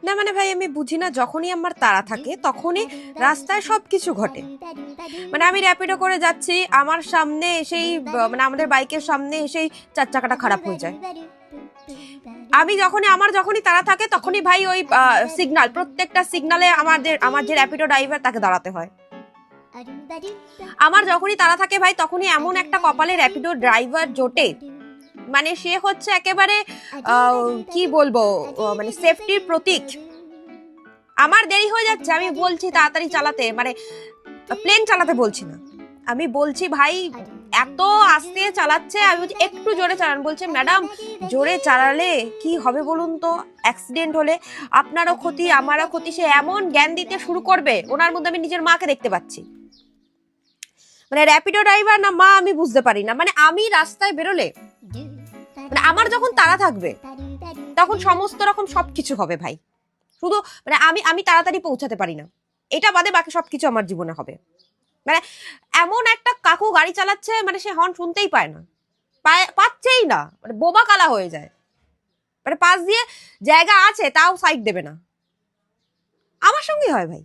না মানে ভাই আমি বুঝি না, যখনই আমার তাড়া থাকে তখনই রাস্তায় সবকিছু ঘটে। মানে আমি র্যাপিডো করে যাচ্ছি, আমার সামনে এসেই মানে আমাদের বাইকের সামনে এসেই চার চাকাটা খারাপ হয়ে যায়। আমি যখনই তাড়া থাকে তখনই ভাই ওই সিগন্যাল, প্রত্যেকটা সিগন্যালে আমার যে র্যাপিডো ড্রাইভার তাকে দাঁড়াতে হয়। আমার যখনই তাড়া থাকে ভাই তখনই এমন একটা কপালে র্যাপিডো ড্রাইভার জোটে, মানে সে হচ্ছে একেবারে কি বলবো, মানে সেফটির প্রতীক। আমার দেরি হয়ে যাচ্ছে, আমি বলছি তাড়াতাড়ি চালাতে, মানে প্লেন চালাতে বলছি না, আমি বলছি ভাই এত আস্তে চালাচ্ছে, আমি বলছি একটু জোরে চালান, বলছে ম্যাডাম জোরে চালালে কি হবে বলুন তো, অ্যাক্সিডেন্ট হলে আপনারও ক্ষতি আমারও ক্ষতি। সে এমন জ্ঞান দিতে শুরু করবে, ওনার মধ্যে আমি নিজের মাকে দেখতে পাচ্ছি। মানে র্যাপিডো ড্রাইভার না মা আমি বুঝতে পারি না। মানে আমি রাস্তায় বেরোলে, মানে আমার যখন তাড়া থাকবে তখন সমস্ত রকম সবকিছু হবে ভাই। শুধু মানে আমি আমি তাড়াতাড়ি পৌঁছাতে পারি না, এটা বাদে বাকি সবকিছু আমার জীবনে হবে। মানে এমন একটা কাকু গাড়ি চালাচ্ছে, মানে সে হর্ন শুনতেই পায় না, পাচ্ছেই না, মানে বোবা কালা হয়ে যায়। মানে পাশ দিয়ে জায়গা আছে তাও সাইড দেবে না। আমার সঙ্গে হয় ভাই।